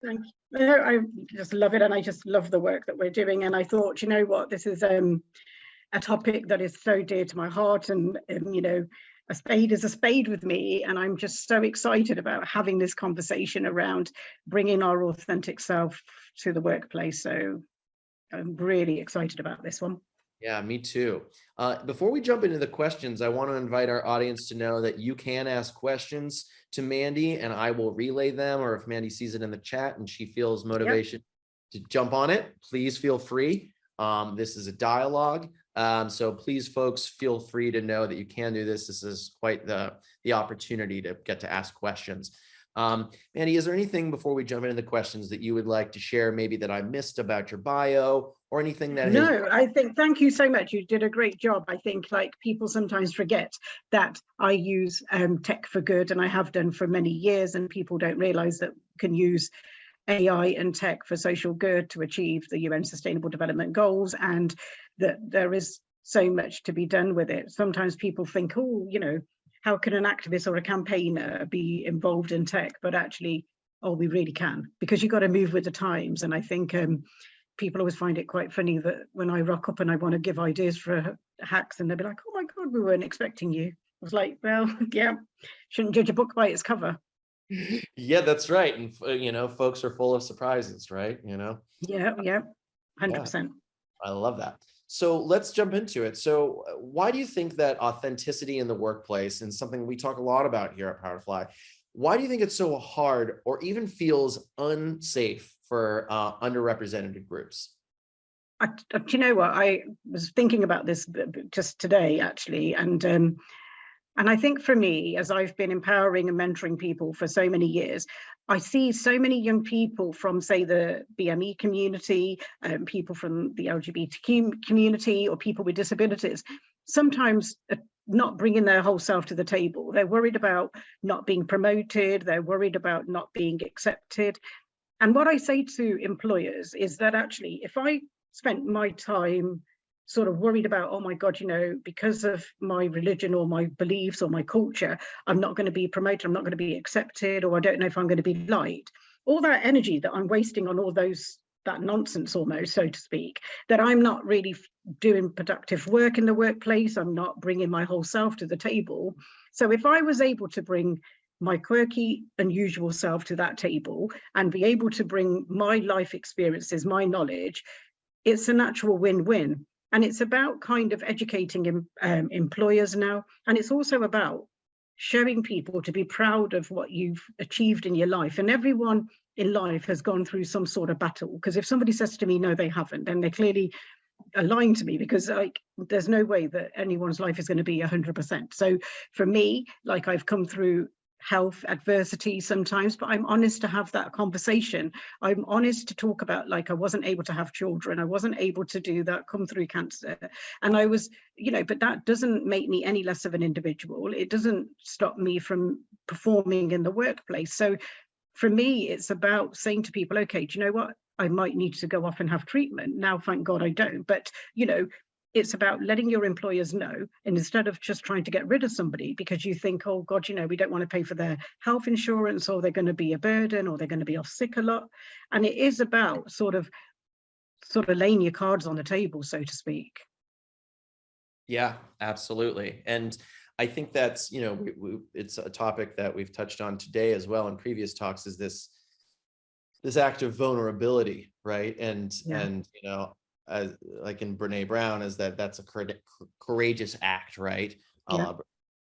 Thank you. No, I just love it, and I just love the work that we're doing. And I thought, you know what, this is a topic that is so dear to my heart, and you know, a spade is a spade with me, and I'm just so excited about having this conversation around bringing our authentic self to the workplace. So I'm really excited about this one. Yeah, me too. Before we jump into the questions, I want to invite our audience to know that you can ask questions to Mandy and I will relay them, or if Mandy sees it in the chat and she feels motivation to jump on it, please feel free. This is a dialogue. So please, folks, feel free to know that you can do this. This is quite the opportunity to get to ask questions. Mandy, is there anything before we jump into the questions that you would like to share, maybe that I missed about your bio, or anything that No, I think, thank you so much. You did a great job. I think like people sometimes forget that I use tech for good, and I have done for many years, and people don't realize that can use AI and tech for social good to achieve the UN Sustainable Development Goals, and that there is so much to be done with it. Sometimes people think, oh, you know, how can an activist or a campaigner be involved in tech? But actually, oh, we really can, because you've got to move with the times. And I think people always find it quite funny that when I rock up and I want to give ideas for hacks, and they'll be like, oh my God, we weren't expecting you. I was like, well, yeah, shouldn't judge a book by its cover. Yeah, that's right. And you know, folks are full of surprises, right? You know? Yeah, 100%. I love that. So let's jump into it. So why do you think that authenticity in the workplace, and something we talk a lot about here at Powerfly, why do you think it's so hard or even feels unsafe for underrepresented groups? Do you know what? I was thinking about this just today, actually, and I think for me, as I've been empowering and mentoring people for so many years, I see so many young people from, say, the BME community, people from the LGBTQ community, or people with disabilities, sometimes not bringing their whole self to the table. They're worried about not being promoted. They're worried about not being accepted. And what I say to employers is that actually, if I spent my time sort of worried about, oh my God, you know, because of my religion or my beliefs or my culture, I'm not going to be promoted, I'm not going to be accepted, or I don't know if I'm going to be liked. All that energy that I'm wasting on all that nonsense almost, so to speak, that I'm not really doing productive work in the workplace, I'm not bringing my whole self to the table. So if I was able to bring my quirky, unusual self to that table and be able to bring my life experiences, my knowledge, it's a natural win-win. And it's about kind of educating employers now. And it's also about showing people to be proud of what you've achieved in your life. And everyone in life has gone through some sort of battle. Because if somebody says to me, no, they haven't, then they're clearly lying to me, because like there's no way that anyone's life is going to be 100%. So for me, like I've come through health adversity sometimes, but I'm honest to have that conversation. I'm honest to talk about, like, I wasn't able to have children, I wasn't able to do that, come through cancer, and I was, you know, but that doesn't make me any less of an individual. It doesn't stop me from performing in the workplace. So for me, it's about saying to people, okay, do you know what, I might need to go off and have treatment now. Thank God I don't, but you know, it's about letting your employers know, and instead of just trying to get rid of somebody because you think, oh God, you know, we don't want to pay for their health insurance, or they're going to be a burden, or they're going to be off sick a lot. And it is about sort of laying your cards on the table, so to speak. Yeah, absolutely. And I think that's, you know, it's a topic that we've touched on today as well in previous talks, is this act of vulnerability, right? And you know, like in Brene Brown, is that's a courageous act, right?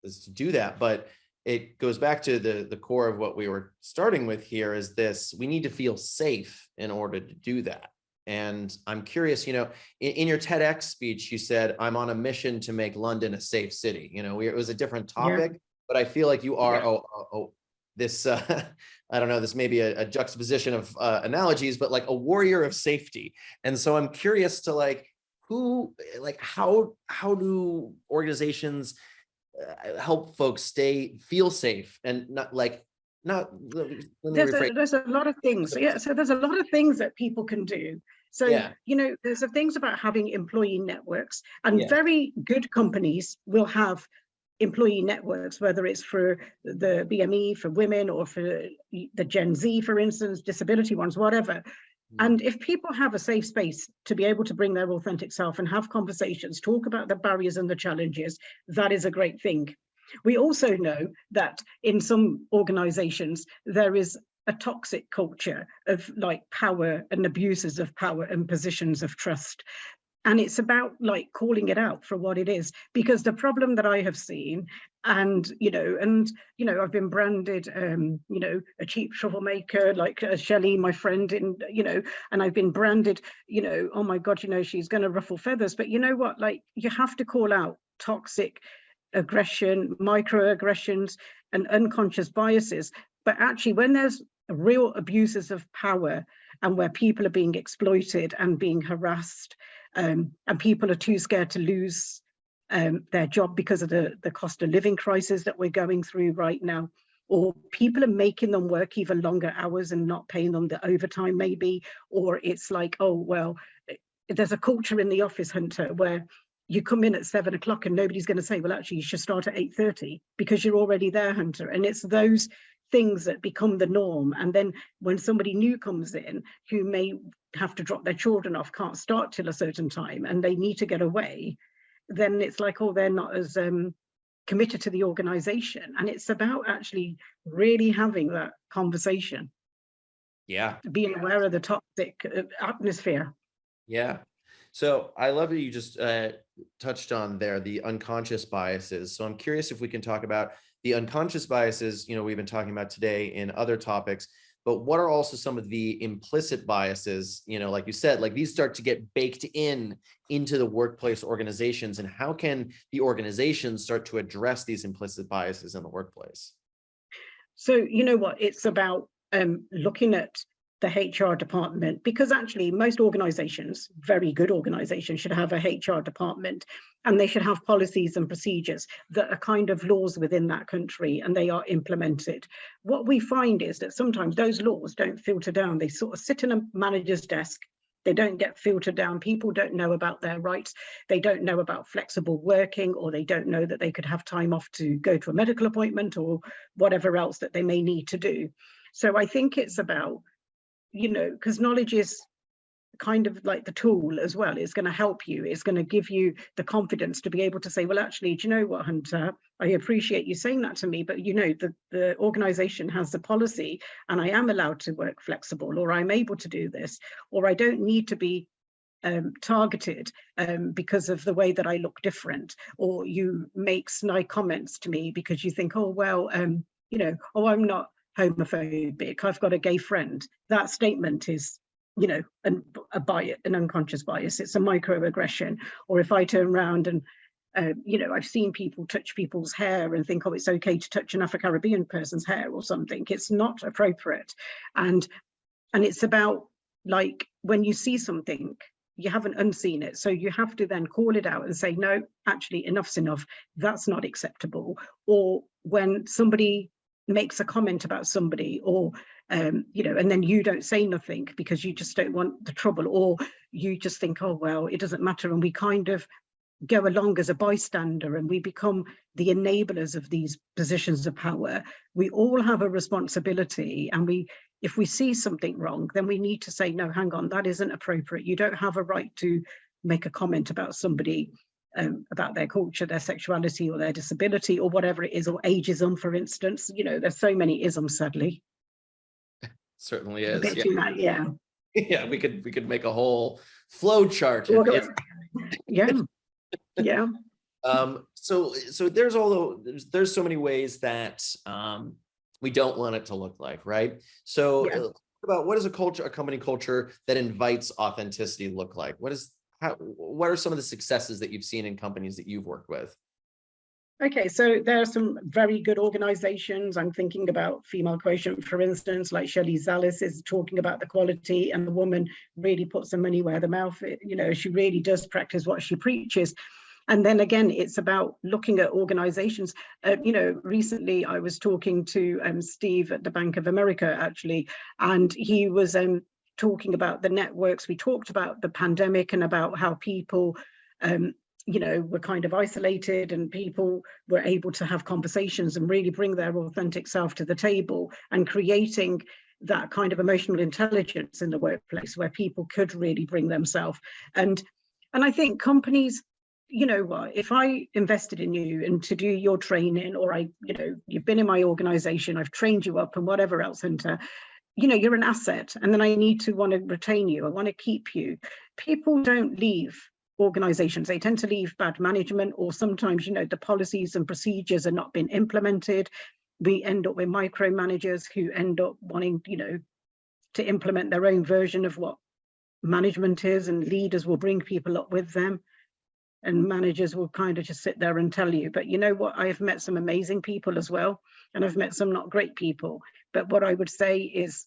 Is to do that. But it goes back to the core of what we were starting with here, is this: we need to feel safe in order to do that. And I'm curious, you know, in your TEDx speech, you said, I'm on a mission to make London a safe city. You know, it was a different topic, but I feel like you are, this, I don't know, this may be a juxtaposition of analogies, but like a warrior of safety. And so I'm curious to how do organizations help folks feel safe and there's a lot of things. So there's a lot of things that people can do. So, you know, there's things about having employee networks, and very good companies will have employee networks, whether it's for the BME, for women, or for the Gen Z, for instance, disability ones, whatever. And if people have a safe space to be able to bring their authentic self and have conversations, talk about the barriers and the challenges, that is a great thing. We also know that in some organizations, there is a toxic culture of like power and abuses of power and positions of trust. And it's about like calling it out for what it is, because the problem that I have seen, and I've been branded a cheap troublemaker, like Shelley, my friend, and I've been branded, oh my god, she's going to ruffle feathers. But you know what, like, you have to call out toxic aggression, microaggressions, and unconscious biases. But actually, when there's real abuses of power, and where people are being exploited and being harassed, and people are too scared to lose their job because of the cost of living crisis that we're going through right now, or people are making them work even longer hours and not paying them the overtime maybe, or it's like, oh, well, there's a culture in the office, Hunter, where you come in at 7 o'clock and nobody's going to say, well, actually, you should start at 8:30 because you're already there, Hunter. And it's those things that become the norm. And then when somebody new comes in who may have to drop their children off, can't start till a certain time, and they need to get away, then it's like, oh, they're not as committed to the organization. And it's about actually really having that conversation. Yeah. Being aware of the toxic atmosphere. Yeah. So I love that you just touched on there, the unconscious biases. So I'm curious if we can talk about the unconscious biases, we've been talking about today in other topics, but what are also some of the implicit biases, like you said, like these start to get baked into the workplace organizations, and how can the organizations start to address these implicit biases in the workplace? So, you know what, it's about looking at the HR department, because actually most organizations, very good organizations, should have a HR department, and they should have policies and procedures that are kind of laws within that country, and they are implemented. What we find is that sometimes those laws don't filter down. They sort of sit in a manager's desk. They don't get filtered down. People don't know about their rights. They don't know about flexible working, or they don't know that they could have time off to go to a medical appointment or whatever else that they may need to do. So I think it's about, because knowledge is kind of like the tool as well. It's going to help you. It's going to give you the confidence to be able to say, well, actually, do you know what, Hunter? I appreciate you saying that to me, but the organization has the policy, and I am allowed to work flexible, or I'm able to do this, or I don't need to be targeted because of the way that I look different, or you make snide comments to me because you think, oh, well, oh, I'm not homophobic, I've got a gay friend. That statement is, a bias, an unconscious bias. It's a microaggression. Or if I turn around and, I've seen people touch people's hair and think, oh, it's okay to touch an Afro-Caribbean person's hair or something. It's not appropriate. And it's about, like, when you see something, you haven't unseen it. So you have to then call it out and say, no, actually, enough's enough. That's not acceptable. Or when somebody makes a comment about somebody, or and then you don't say nothing because you just don't want the trouble, or you just think, oh, well, it doesn't matter, and we kind of go along as a bystander, and we become the enablers of these positions of power. We all have a responsibility, and if we see something wrong, then we need to say, no, hang on, that isn't appropriate. You don't have a right to make a comment about somebody, about their culture, their sexuality, or their disability, or whatever it is, or ageism, for instance. There's so many isms, sadly. Certainly is. Yeah. Yeah, we could make a whole flow chart. Yeah. Yeah. So there's so many ways that we don't want it to look like, right? So Yeah. About what does a company culture that invites authenticity look like? What are some of the successes that you've seen in companies that you've worked with? Okay, so there are some very good organizations. I'm thinking about Female Quotient, for instance, like Shelley Zallis is talking about the quality, and the woman really puts her money where the mouth is. She really does practice what she preaches. And then again, it's about looking at organizations. Recently I was talking to Steve at the Bank of America, actually, and he was talking about the networks. We talked about the pandemic and about how people were kind of isolated, and people were able to have conversations and really bring their authentic self to the table, and creating that kind of emotional intelligence in the workplace where people could really bring themselves. And I think companies, if I invested in you and to do your training, or you've been in my organization, I've trained you up and whatever else, Hunter, you're an asset, and then I need to want to retain you, I want to keep you. People don't leave organizations, they tend to leave bad management, or sometimes the policies and procedures are not being implemented. We end up with micromanagers who end up wanting to implement their own version of what management is, and leaders will bring people up with them, and managers will kind of just sit there and tell you. But you know what, I have met some amazing people as well, and I've met some not great people. But what I would say is,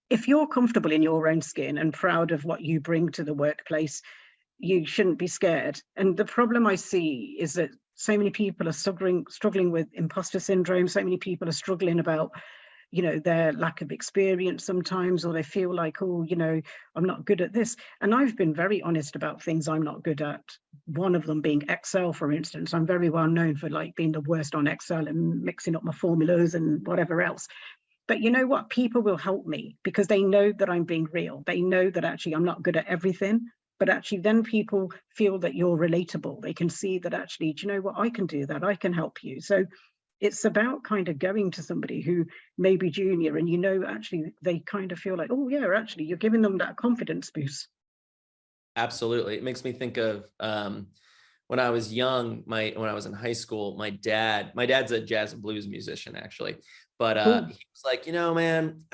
if you're comfortable in your own skin and proud of what you bring to the workplace, you shouldn't be scared. And the problem I see is that so many people are struggling with imposter syndrome. So many people are struggling about, their lack of experience sometimes, or they feel like, oh, I'm not good at this. And I've been very honest about things I'm not good at. One of them being Excel, for instance. I'm very well known for being the worst on Excel and mixing up my formulas and whatever else. But you know what? People will help me because they know that I'm being real. They know that actually I'm not good at everything, but actually then people feel that you're relatable. They can see that actually, do you know what? I can do that. I can help you. So it's about kind of going to somebody who may be junior, and actually they kind of feel like, oh yeah, actually you're giving them that confidence boost. Absolutely. It makes me think of when I was young, when I was in high school, my dad's a jazz and blues musician, actually. But Cool. he was like, man,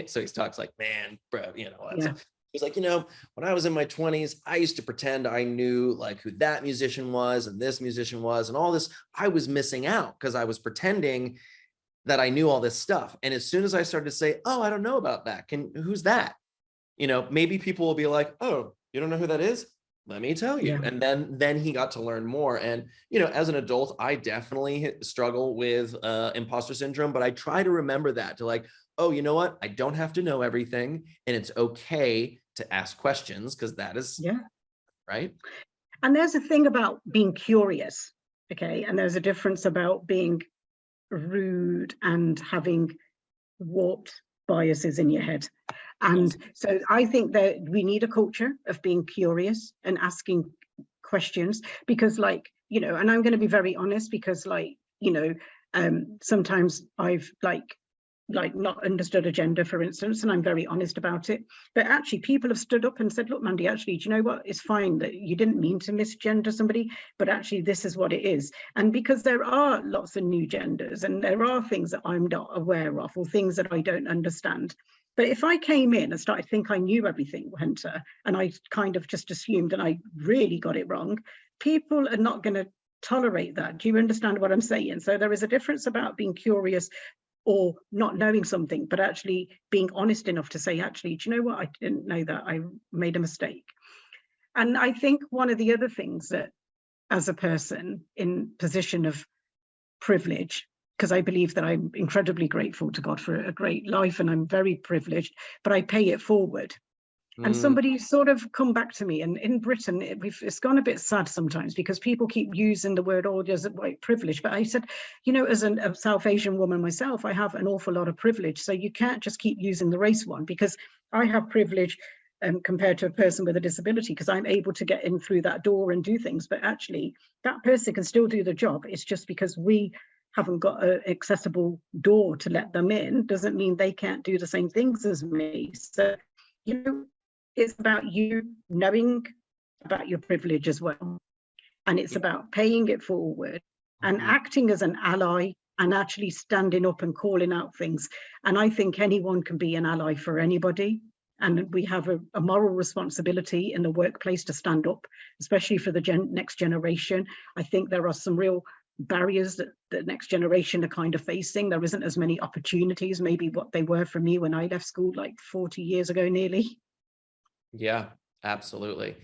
so he talks like, man, bro, Yeah. He's like, when I was in my 20s, I used to pretend I knew like who that musician was and this musician was and all this. I was missing out because I was pretending that I knew all this stuff. And as soon as I started to say, oh, I don't know about that. Who's that? Maybe people will be like, oh, you don't know who that is? Let me tell you. Yeah. And then he got to learn more. And, as an adult, I definitely struggle with imposter syndrome, but I try to remember that, to like, oh, you know what? I don't have to know everything, and it's okay to ask questions, because that is right. And there's a thing about being curious, okay? And there's a difference about being rude and having warped biases in your head. And so I think that we need a culture of being curious and asking questions, because and I'm going to be very honest, because sometimes I've not understood a gender, for instance, and I'm very honest about it. But actually people have stood up and said, look, Mandy, actually, do you know what? It's fine that you didn't mean to misgender somebody, but actually this is what it is. And because there are lots of new genders, and there are things that I'm not aware of, or things that I don't understand. But if I came in and started to think I knew everything, Hunter, and I kind of just assumed and I really got it wrong, people are not going to tolerate that. Do you understand what I'm saying? So there is a difference about being curious or not knowing something, but actually being honest enough to say, actually, do you know what? I didn't know that. I made a mistake. And I think one of the other things that, as a person in position of privilege, because I believe that I'm incredibly grateful to God for a great life, and I'm very privileged, but I pay it forward. And somebody sort of come back to me, and in Britain, it's gone a bit sad sometimes because people keep using the word, oh, there's white privilege. But I said, as a South Asian woman myself, I have an awful lot of privilege. So you can't just keep using the race one, because I have privilege compared to a person with a disability, because I'm able to get in through that door and do things. But actually, that person can still do the job. It's just because we haven't got an accessible door to let them in, doesn't mean they can't do the same things as me. So, it's about you knowing about your privilege as well. And it's about paying it forward and acting as an ally, and actually standing up and calling out things. And I think anyone can be an ally for anybody. And we have a moral responsibility in the workplace to stand up, especially for the next generation. I think there are some real barriers that the next generation are kind of facing. There isn't as many opportunities, maybe what they were for me when I left school, like 40 years ago nearly. Yeah, absolutely.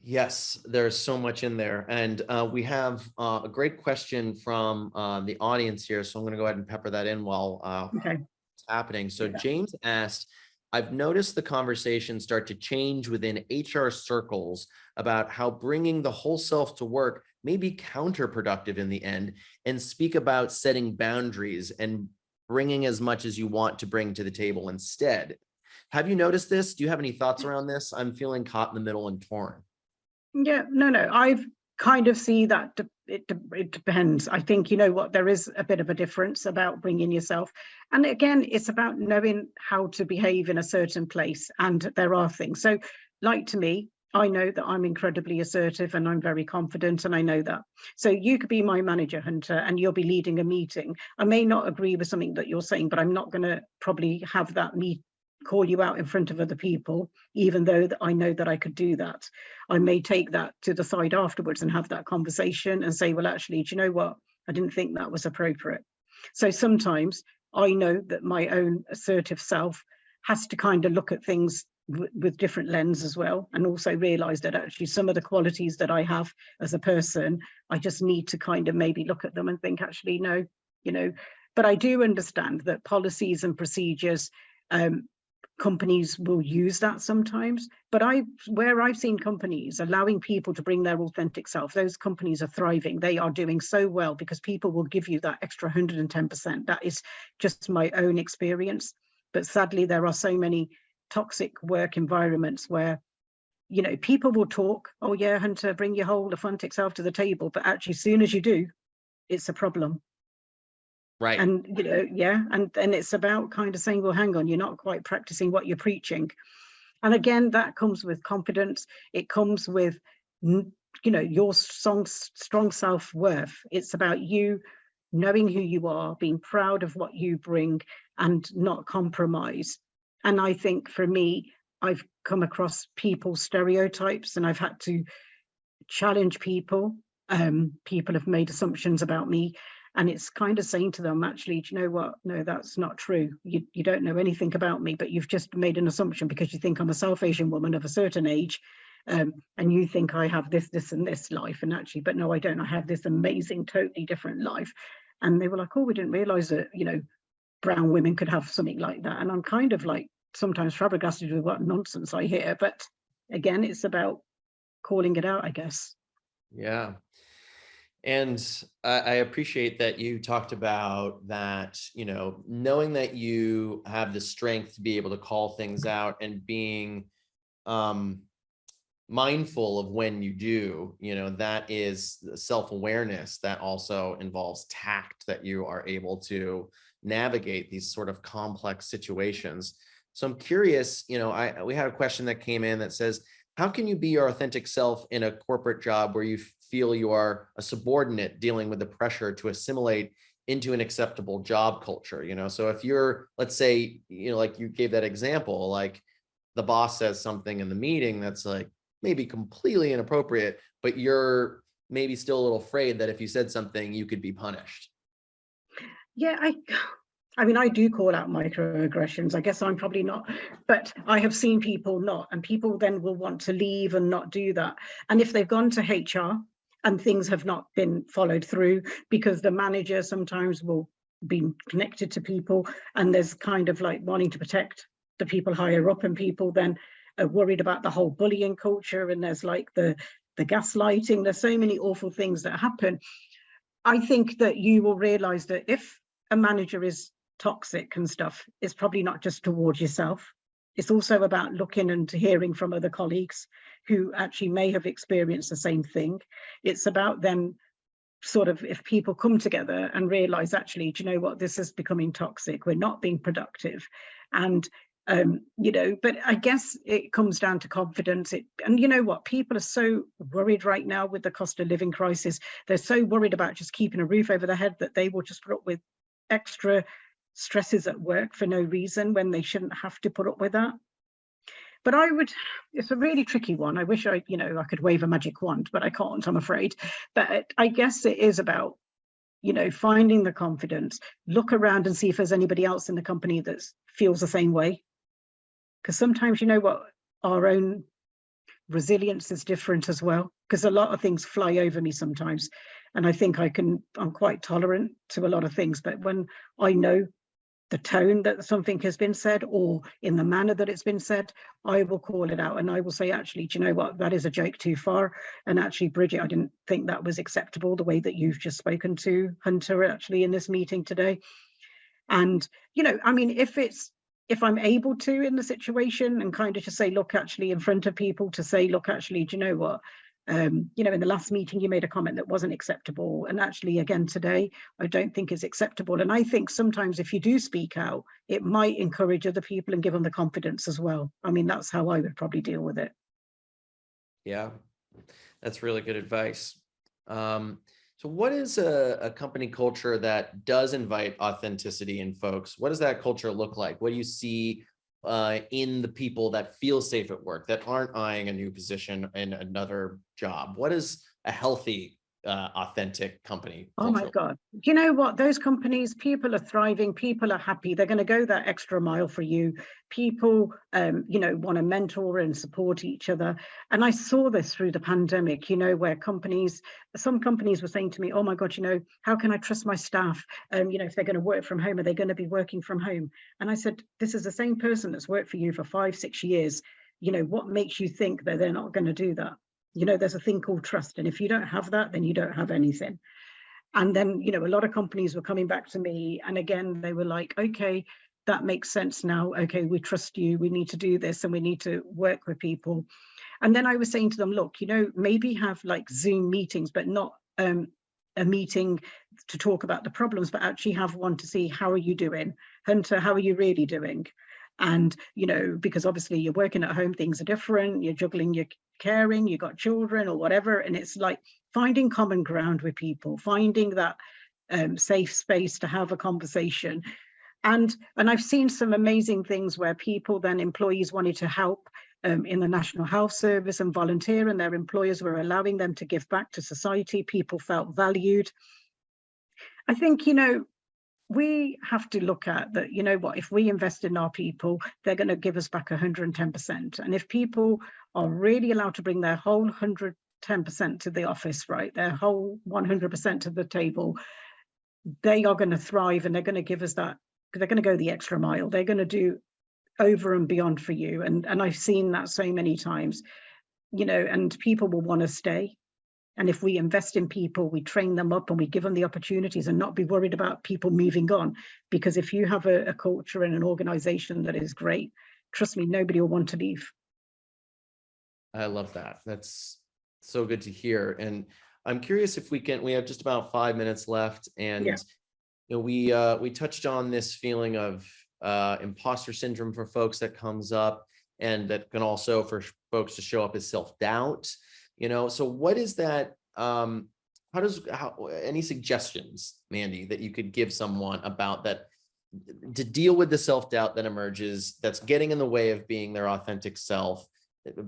Yes, there's so much in there. And we have a great question from the audience here. So I'm going to go ahead and pepper that in while it's happening. So James asked, I've noticed the conversation start to change within HR circles about how bringing the whole self to work may be counterproductive in the end, and speak about setting boundaries and bringing as much as you want to bring to the table instead. Have you noticed this? Do you have any thoughts around this? I'm feeling caught in the middle and torn. Yeah, no, I've kind of see that it depends. I think, you know what, there is a bit of a difference about bringing yourself. And again, it's about knowing how to behave in a certain place. And there are things. So like to me, I know that I'm incredibly assertive and I'm very confident, and I know that. So you could be my manager, Hunter, and you'll be leading a meeting. I may not agree with something that you're saying, but I'm not going to probably have that call you out in front of other people, even though I know that I could do that. I may take that to the side afterwards and have that conversation and say, well, actually, do you know what? I didn't think that was appropriate. So sometimes I know that my own assertive self has to kind of look at things with different lens as well, and also realize that actually some of the qualities that I have as a person, I just need to kind of maybe look at them and think, actually, no, you know. But I do understand that policies and procedures, companies will use that sometimes, but where I've seen companies allowing people to bring their authentic self, those companies are thriving. They are doing so well because people will give you that extra 110%. That is just my own experience. But sadly, there are so many toxic work environments where, you know, people will talk, oh yeah, Hunter, bring your whole authentic self to the table, but actually as soon as you do, it's a problem. Right. And, you know, yeah, and it's about kind of saying, well, hang on, you're not quite practicing what you're preaching. And again, that comes with confidence. It comes with, you know, your strong self-worth. It's about you knowing who you are, being proud of what you bring, and not compromise. And I think for me, I've come across people's stereotypes, and I've had to challenge people. People have made assumptions about me, and it's kind of saying to them, actually, do you know what? No, that's not true. You don't know anything about me, but you've just made an assumption because you think I'm a South Asian woman of a certain age, and you think I have this, and this life, and actually, but no, I don't. I have this amazing, totally different life. And they were like, oh, we didn't realize that, you know, brown women could have something like that. And I'm kind of like sometimes flabbergasted with what nonsense I hear. But again, it's about calling it out, I guess. Yeah. And I appreciate that you talked about that, you know, knowing that you have the strength to be able to call things out and being mindful of when you do, you know, that is self-awareness. That also involves tact, that you are able to navigate these sort of complex situations. So I'm curious, you know, we had a question that came in that says, how can you be your authentic self in a corporate job where you feel you are a subordinate dealing with the pressure to assimilate into an acceptable job culture? You know, so if you're, let's say, you know, like you gave that example, like the boss says something in the meeting that's like maybe completely inappropriate, but you're maybe still a little afraid that if you said something, you could be punished. Yeah, I mean, I do call out microaggressions. I guess I'm probably not, but I have seen people not, and people then will want to leave and not do that. And if they've gone to HR and things have not been followed through, because the manager sometimes will be connected to people, and there's kind of like wanting to protect the people higher up, and people then are worried about the whole bullying culture, and there's like the gaslighting. There's so many awful things that happen. I think that you will realize that if a manager is toxic and stuff, it's probably not just towards yourself. It's also about looking and hearing from other colleagues who actually may have experienced the same thing. It's about them sort of, if people come together and realize, actually, do you know what, this is becoming toxic, we're not being productive. And you know, but I guess it comes down to confidence. And you know what, people are so worried right now with the cost of living crisis. They're so worried about just keeping a roof over their head that they will just put up with extra stresses at work for no reason when they shouldn't have to put up with that. But it's a really tricky one. I wish I could wave a magic wand, but I can't, I'm afraid. But I guess it is about, you know, finding the confidence, look around and see if there's anybody else in the company that feels the same way. Because sometimes, you know what, our own resilience is different as well, because a lot of things fly over me sometimes. And I think I'm quite tolerant to a lot of things. But when I know the tone that something has been said or in the manner that it's been said, I will call it out and I will say, actually, do you know what, that is a joke too far. And actually, Bridget, I didn't think that was acceptable, the way that you've just spoken to Hunter actually in this meeting today. And, you know, I mean, if I'm able to in the situation and kind of just say, look, actually in front of people to say, look, actually, do you know what? You know, in the last meeting, you made a comment that wasn't acceptable. And actually, again, today, I don't think is acceptable. And I think sometimes if you do speak out, it might encourage other people and give them the confidence as well. I mean, that's how I would probably deal with it. Yeah, that's really good advice. So what is a company culture that does invite authenticity in folks? What does that culture look like? What do you see in the people that feel safe at work, that aren't eyeing a new position in another job? What is a healthy, authentic company culture? Oh my God. Do you know what? Those companies, people are thriving, people are happy. They're going to go that extra mile for you. People, you know, want to mentor and support each other. And I saw this through the pandemic, you know, where some companies were saying to me, oh my God, you know, how can I trust my staff? You know, if they're going to work from home, are they going to be working from home? And I said, this is the same person that's worked for you for 5-6 years. You know, what makes you think that they're not going to do that? You know, there's a thing called trust. And if you don't have that, then you don't have anything. And then, you know, a lot of companies were coming back to me. And again, they were like, okay, that makes sense now. Okay, we trust you. We need to do this and we need to work with people. And then I was saying to them, look, you know, maybe have like Zoom meetings, but not a meeting to talk about the problems, but actually have one to see, how are you doing? Hunter, how are you really doing? And, you know, because obviously you're working at home, things are different, you're juggling your caring, you got children or whatever. And it's like finding common ground with people, finding that safe space to have a conversation. And I've seen some amazing things where people, then employees wanted to help in the National Health Service and volunteer, and their employers were allowing them to give back to society. People felt valued. I think, you know, we have to look at that, you know what, if we invest in our people, they're going to give us back 110%. And if people are really allowed to bring their whole 110% to the office, right, their whole 100% to the table, they are going to thrive and they're going to give us that, they're going to go the extra mile. They're going to do over and beyond for you. And I've seen that so many times, you know, and people will want to stay. And if we invest in people, we train them up and we give them the opportunities and not be worried about people moving on. Because if you have a culture and an organization that is great, trust me, nobody will want to leave. I love that. That's so good to hear. And I'm curious if we have just about 5 minutes left. And Yeah. you know, we touched on this feeling of imposter syndrome for folks that comes up, and that can also for folks to show up as self-doubt. You know, so what is that? Any suggestions, Mandy, that you could give someone about that to deal with the self-doubt that emerges, that's getting in the way of being their authentic self,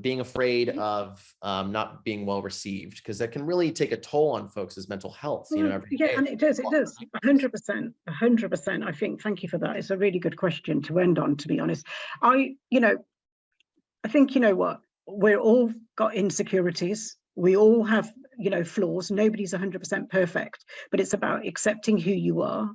being afraid of not being well received, because that can really take a toll on folks' mental health, you know, every yeah, day. and it does 100%. I think, thank you for that. It's a really good question to end on, to be honest. I think, you know what, we're all got insecurities. We all have, you know, flaws. Nobody's 100% perfect, but it's about accepting who you are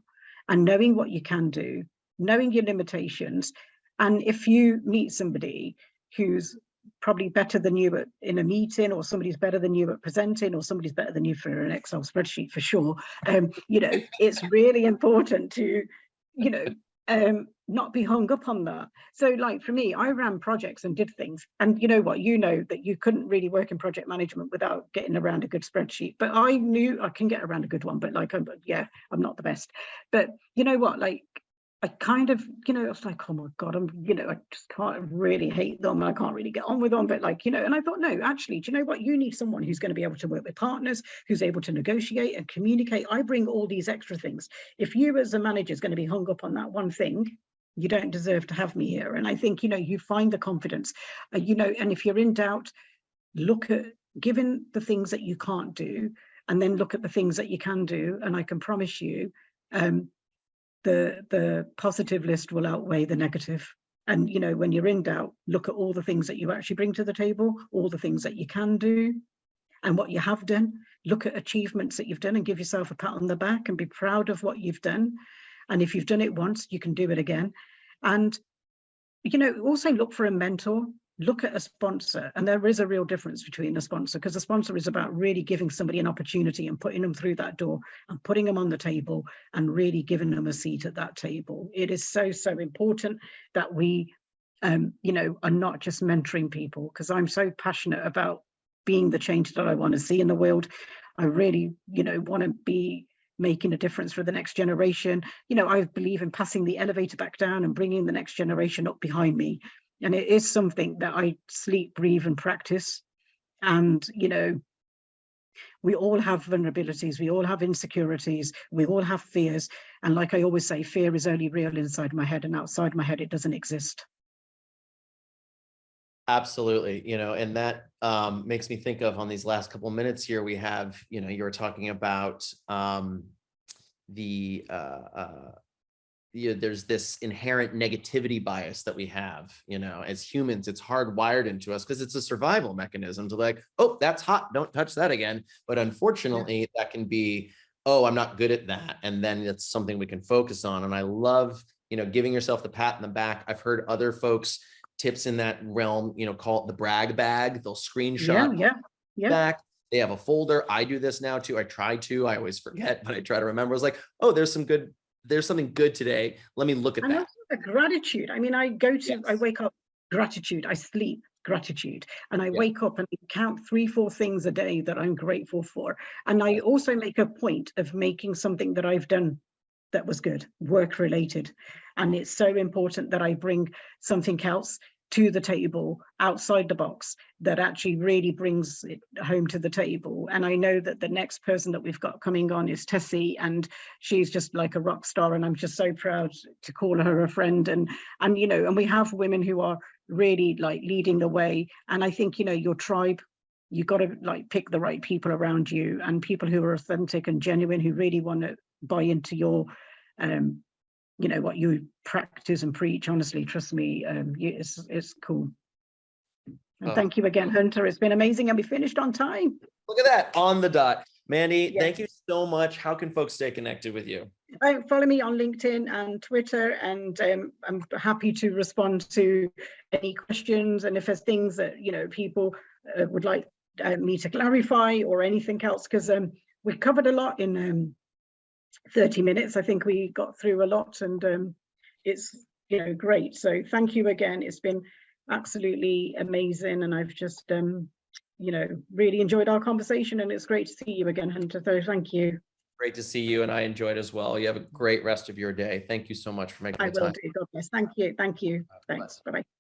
and knowing what you can do, knowing your limitations. And if you meet somebody who's probably better than you in a meeting, or somebody's better than you at presenting, or somebody's better than you for an Excel spreadsheet, for sure, you know, it's really important to, you know, not be hung up on that. So like for me, I ran projects and did things, and you know what, you know that you couldn't really work in project management without getting around a good spreadsheet, but I knew I can get around a good one, but like, I'm not the best. But you know what, like I kind of, you know, I was like, oh my God, you know, I just can't really hate them. I can't really get on with them. But like, you know, and I thought, no, actually, do you know what? You need someone who's going to be able to work with partners, who's able to negotiate and communicate. I bring all these extra things. If you as a manager is going to be hung up on that one thing, you don't deserve to have me here. And I think, you know, you find the confidence, you know, and if you're in doubt, look at given the things that you can't do, and then look at the things that you can do. And I can promise you, the positive list will outweigh the negative. And you know, when you're in doubt, look at all the things that you actually bring to the table, all the things that you can do and what you have done. Look at achievements that you've done and give yourself a pat on the back and be proud of what you've done. And if you've done it once, you can do it again. And, also look for a mentor, look at a sponsor. And there is a real difference between a sponsor, because a sponsor is about really giving somebody an opportunity and putting them through that door and putting them on the table and really giving them a seat at that table. It is so, so important that we, are not just mentoring people, because I'm so passionate about being the change that I want to see in the world. I really, want to be making a difference for the next generation. I believe in passing the elevator back down and bringing the next generation up behind me. And it is something that I sleep, breathe, and practice. And, we all have vulnerabilities, we all have insecurities, we all have fears. And like I always say, fear is only real inside my head, and outside my head, it doesn't exist. Absolutely. And that makes me think of, on these last couple of minutes here, we have, you were talking about there's this inherent negativity bias that we have, as humans. It's hardwired into us because it's a survival mechanism to like, oh, that's hot, don't touch that again. But unfortunately, that can be, oh, I'm not good at that. And then it's something we can focus on. And I love, giving yourself the pat in the back. I've heard other folks tips in that realm, call it the brag bag. They'll screenshot back. They have a folder. I do this now too. I always forget, but I try to remember. It's like, oh, there's something good today. Let me look at that. And also the gratitude. I mean, I wake up, gratitude. I sleep, gratitude. And I wake up and count 3-4 things a day that I'm grateful for. And I also make a point of making something that I've done that was good, work related. And it's so important that I bring something else to the table outside the box that actually really brings it home to the table. And I know that the next person that we've got coming on is Tessie, and she's just like a rock star, and I'm just so proud to call her a friend. And we have women who are really like leading the way. And I think, your tribe, you got to like pick the right people around you, and people who are authentic and genuine, who really want to buy into your what you practice and preach. Honestly, trust me, it's cool. And thank you again, Hunter. It's been amazing, and we finished on time. Look at that, on the dot. Mandy, thank you so much. How can folks stay connected with you? Follow me on LinkedIn and Twitter, and I'm happy to respond to any questions. And if there's things that people would like me to clarify or anything else, because we covered a lot in 30 minutes. I think we got through a lot, and it's great. So thank you again. It's been absolutely amazing, and I've just really enjoyed our conversation, and it's great to see you again, Hunter. So thank you. Great to see you, and I enjoyed as well. You have a great rest of your day. Thank you so much for making the time. I will do. God bless. Thank you. Thanks. Bye-bye.